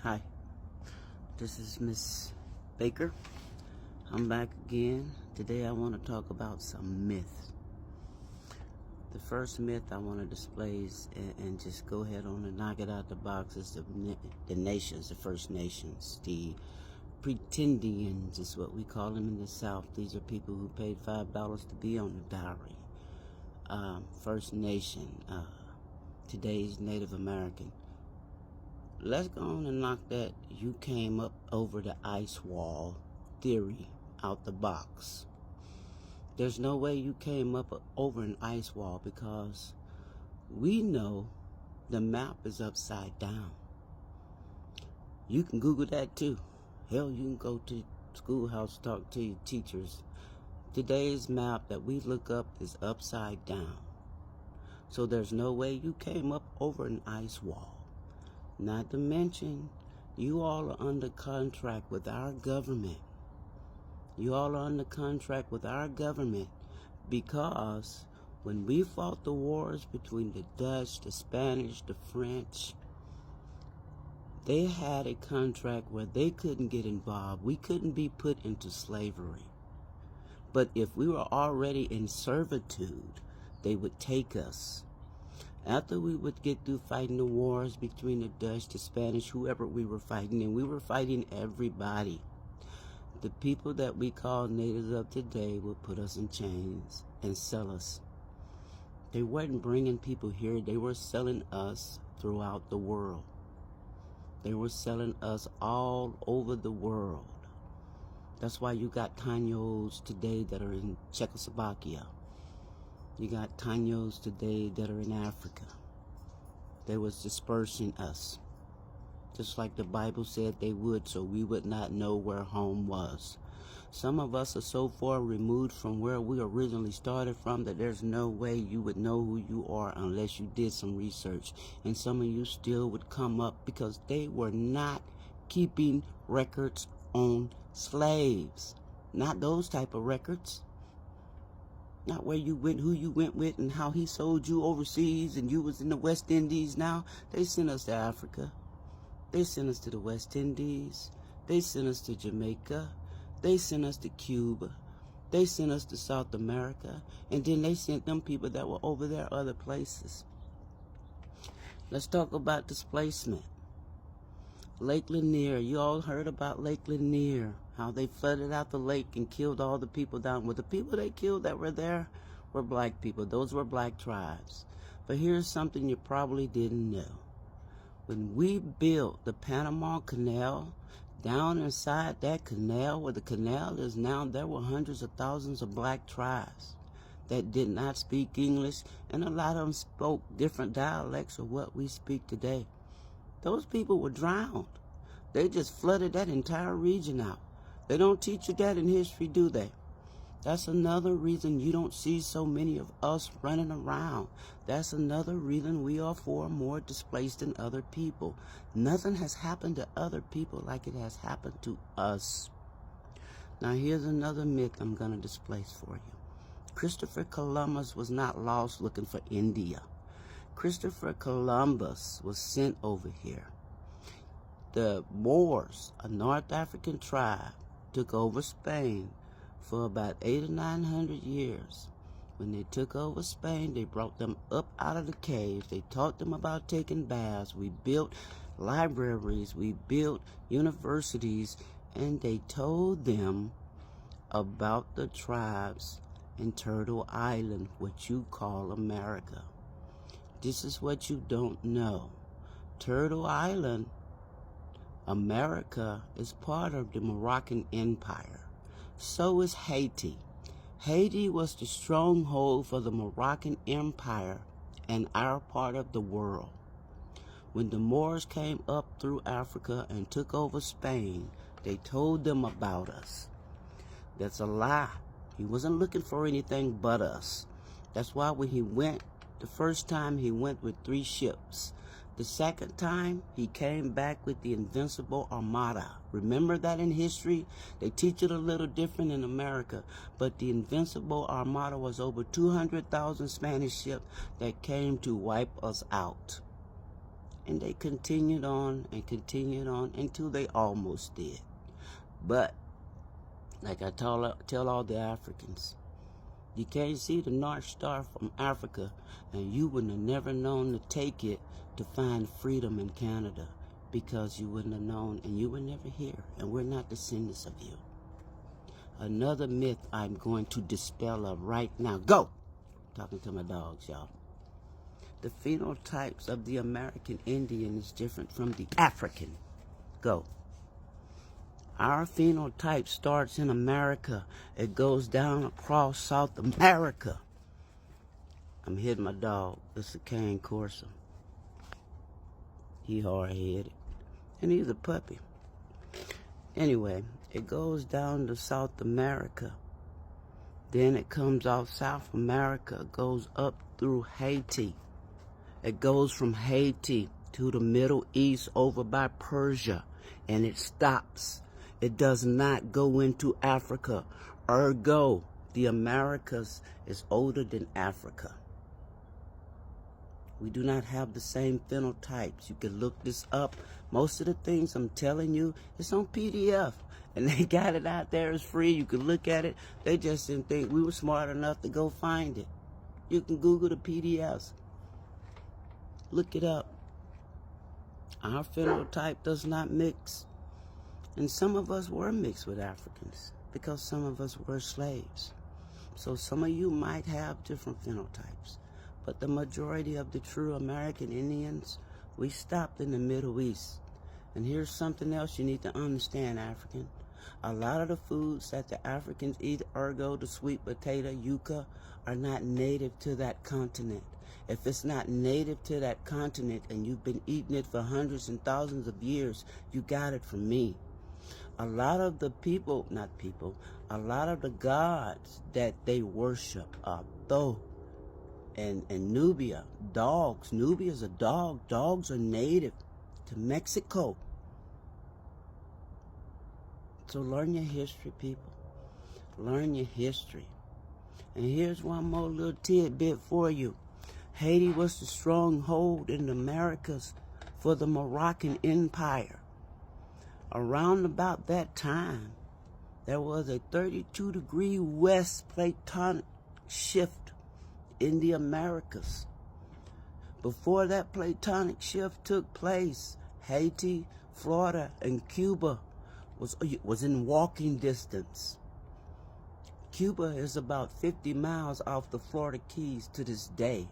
Hi, this is Miss Baker. I'm back again. Today I want to talk about some myths. The first myth I want to display is, and just go ahead on and knock it out the box, is the nations, the First Nations, the pretendians is what we call them in the South. These are people who paid $5 to be on the diary. First Nation, today's Native American. Let's go on and knock that "you came up over the ice wall" theory out the box. There's no way you came up over an ice wall, because we know the map is upside down. You can Google that too. Hell, you can go to schoolhouse, talk to your teachers. Today's map that we look up is upside down. So there's no way you came up over an ice wall. Not to mention, you all are under contract with our government. You all are under contract with our government because when we fought the wars between the Dutch, the Spanish, the French, they had a contract where they couldn't get involved. We couldn't be put into slavery. But if we were already in servitude, they would take us. After we would get through fighting the wars between the Dutch, the Spanish, whoever we were fighting, and we were fighting everybody, the people that we call natives of today would put us in chains and sell us. They weren't bringing people here. They were selling us throughout the world. They were selling us all over the world. That's why you got Taínos today that are in Czechoslovakia. You got Taínos today that are in Africa. They was dispersing us, just like the Bible said they would, so we would not know where home was. Some of us are so far removed from where we originally started from that there's no way you would know who you are unless you did some research. And some of you still would come up because they were not keeping records on slaves. Not those type of records. Not where you went, who you went with, and how he sold you overseas and you was in the West Indies. Now they sent us to Africa. They sent us to the West Indies. They sent us to Jamaica. They sent us to Cuba. They sent us to South America. And then they sent them people that were over there other places. Let's talk about displacement. Lake Lanier. You all heard about Lake Lanier. How they flooded out the lake and killed all the people down. Well, the people they killed that were there were black people. Those were black tribes. But here's something you probably didn't know. When we built the Panama Canal, down inside that canal, where the canal is now, there were hundreds of thousands of black tribes that did not speak English, and a lot of them spoke different dialects of what we speak today. Those people were drowned. They just flooded that entire region out. They don't teach you that in history, do they? That's another reason you don't see so many of us running around. That's another reason we are far more displaced than other people. Nothing has happened to other people like it has happened to us. Now here's another myth I'm going to displace for you. Christopher Columbus was not lost looking for India. Christopher Columbus was sent over here. The Moors, a North African tribe, took over Spain for about 800 or 900 years. When they took over Spain, they brought them up out of the caves. They taught them about taking baths. We built libraries. We built universities. And they told them about the tribes in Turtle Island, what you call America. This is what you don't know. Turtle Island, America, is part of the Moroccan Empire. So is Haiti. Haiti was the stronghold for the Moroccan Empire and our part of the world. When the Moors came up through Africa and took over Spain, they told them about us. That's a lie. He wasn't looking for anything but us. That's why when he went, the first time he went with 3 ships. The second time, he came back with the Invincible Armada. Remember that in history? They teach it a little different in America. But the Invincible Armada was over 200,000 Spanish ships that came to wipe us out. And they continued on and continued on until they almost did. But, like I tell all the Africans, you can't see the North Star from Africa, and you wouldn't have never known to take it to find freedom in Canada, because you wouldn't have known, and you were never here, and we're not descendants of you. Another myth I'm going to dispel of right now. Go! Talking to my dogs, y'all. The phenotypes of the American Indian is different from the African. Go. Our phenotype starts in America. It goes down across South America. I'm hitting my dog. It's a cane corso. He hard-headed. And he's a puppy. Anyway, it goes down to South America. Then it comes off South America, goes up through Haiti. It goes from Haiti to the Middle East over by Persia, and it stops. It does not go into Africa. Ergo, the Americas is older than Africa. We do not have the same phenotypes. You can look this up. Most of the things I'm telling you, it's on PDF. And they got it out there. It's free. You can look at it. They just didn't think we were smart enough to go find it. You can Google the PDFs. Look it up. Our phenotype does not mix. And some of us were mixed with Africans because some of us were slaves. So some of you might have different phenotypes. But the majority of the true American Indians, we stopped in the Middle East. And here's something else you need to understand, African. A lot of the foods that the Africans eat, ergo the sweet potato, yucca, are not native to that continent. If it's not native to that continent and you've been eating it for hundreds and thousands of years, you got it from me. A lot of the people, a lot of the gods that they worship are Tho and Nubia, dogs. Nubia's a dog. Dogs are native to Mexico. So learn your history, people. Learn your history. And here's one more little tidbit for you. Haiti was the stronghold in the Americas for the Moroccan Empire. Around about that time, there was a 32-degree west platonic shift in the Americas. Before that platonic shift took place, Haiti, Florida, and Cuba was in walking distance. Cuba is about 50 miles off the Florida Keys to this day.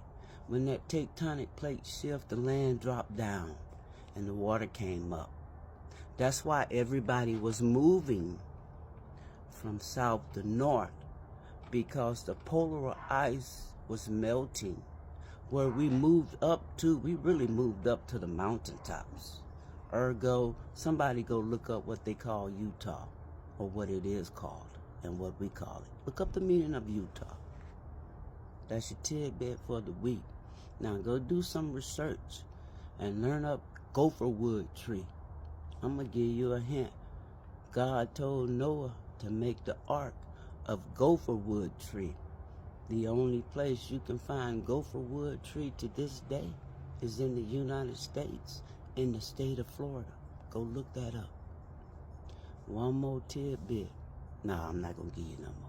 When that tectonic plate shift, the land dropped down and the water came up. That's why everybody was moving from south to north, because the polar ice was melting. Where we moved up to, we really moved up to the mountaintops. Ergo, somebody go look up what they call Utah, or what it is called, and what we call it. Look up the meaning of Utah. That's your tidbit for the week. Now go do some research and learn up gopher wood tree. I'm going to give you a hint. God told Noah to make the ark of gopher wood tree. The only place you can find gopher wood tree to this day is in the United States, in the state of Florida. Go look that up. One more tidbit. No, I'm not going to give you no more.